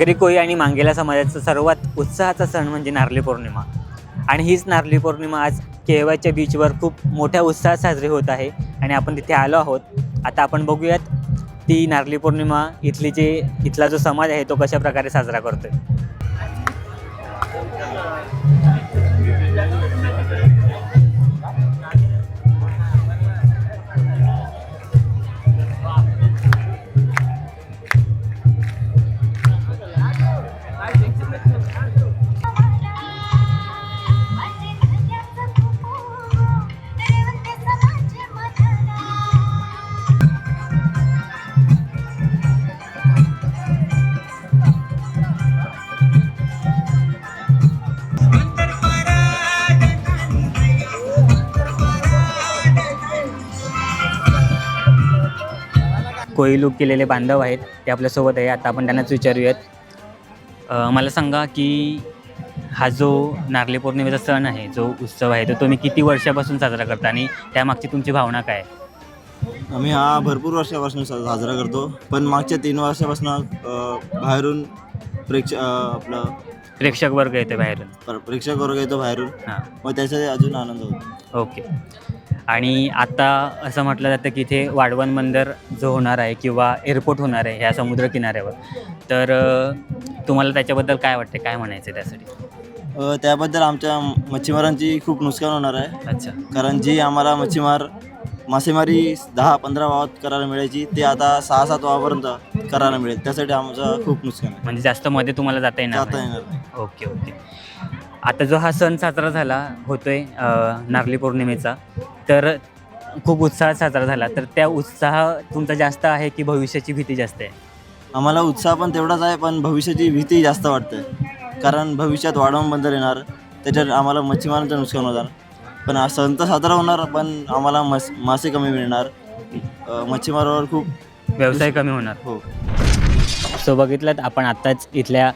आगरी कोळी आणि मांगेला समाजाचा सर्वात उत्साहाचा सण म्हणजे नारळी पौर्णिमा. आणि हीच नारळी पौर्णिमा आज केळव्याच्या बीचवर खूप मोठ्या उत्साहात साजरी होत आहे आणि आपण तिथे आलो आहोत. आता आपण बघूयात ती नारळी पौर्णिमा इथला जो समाज आहे तो कशा प्रकारे साजरा करतोय. कोळी लूक केलेले बांधव आहेत ते आपल्यासोबत आहे. आता आपण त्यांनाच विचारूयात. मला सांगा की हा जो नारळी पौर्णिमेचा सण आहे, जो उत्सव आहे, तो तुम्ही किती वर्षापासून साजरा करता आणि त्यामागची तुमची भावना काय आहे? आम्ही हा भरपूर वर्षापासून साजरा करतो, पण मागच्या 3 वर्षापासून बाहेरून प्रेक्षक वर्ग येते बाहेरून. प्रेक्षक वर्ग येतो बाहेरून. हां, मग त्याचा अजून आनंद होतो. ओके. आणि आता असं म्हटलं जातं की इथे वाढवण बंदर जो होणार आहे किंवा एअरपोर्ट होणार आहे ह्या समुद्रकिनाऱ्यावर, तर तुम्हाला त्याच्याबद्दल काय वाटते, काय म्हणायचं आहे त्यासाठी? त्याबद्दल आमच्या मच्छीमारांची खूप नुकसान होणार आहे. अच्छा. कारण जी आम्हाला मासेमारी 10-15 वावात करायला मिळायची, ते आता 6-7 वावापर्यंत करायला मिळेल. त्यासाठी आमचं खूप नुकसान आहे. म्हणजे जास्त मध्ये तुम्हाला जाता येणार नाही. नाही. Okay okay. आता जो हा सण साजरा होतोय नारळी पौर्णिमेचा, तर खूप उत्साहात साजरा झाला, तर त्या उत्साह तुमचा जास्त आहे की भविष्याची भीती जास्त आहे? आम्हाला उत्साह पण तेवढाच आहे, पण भविष्याची भीती जास्त वाटते. कारण भविष्यात वाढवण बंदर येणार, त्याच्यात आम्हाला मच्छीमारांचं नुकसान होणार. पण हा सण तर साजरा होणार, पण आम्हाला मासे कमी मिळणार. मच्छीमारावर खूप व्यवसाय कमी होणार. हो. सो बघितलं आपण आत्ताच इथल्या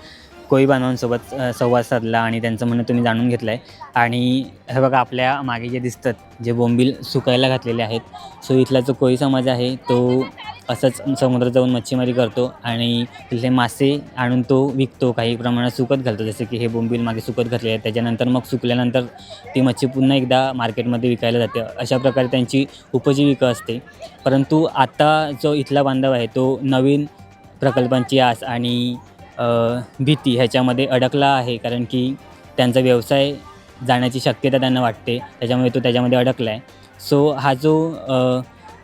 कोळी बांधवांसोबत संवाद साधला आणि त्यांचं म्हणणं तुम्ही जाणून घेतलं आहे. आणि हे बघा आपल्या मागे जे दिसतात, जे बोंबील सुकायला घातलेले आहेत, सो इथला जो कोळी समाज आहे तो असंच समुद्रात जाऊन मच्छीमारी करतो आणि तिथले मासे आणून तो विकतो, काही प्रमाणात सुकत घालतो. जसं की हे बोंबील मागे सुकत घातले आहेत, त्याच्यानंतर मग सुकल्यानंतर ती मच्छी पुन्हा एकदा मार्केटमध्ये विकायला जाते. अशा प्रकारे त्यांची उपजीविका असते. परंतु आता जो इथला बांधव आहे तो नवीन प्रकल्पांची आस आणि भीती ह्याच्यामध्ये अडकला आहे, कारण की त्यांचा व्यवसाय जाण्याची शक्यता त्यांना वाटते, त्याच्यामुळे तो त्याच्यामध्ये अडकला आहे. सो हा जो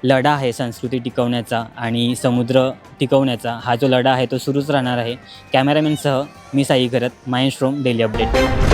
लढा आहे संस्कृती टिकवण्याचा आणि समुद्र टिकवण्याचा, हा जो लढा आहे तो सुरूच राहणार आहे. कॅमेरामॅनसह मी साई करत, माइंडस्ट्रोम डेली अपडेट.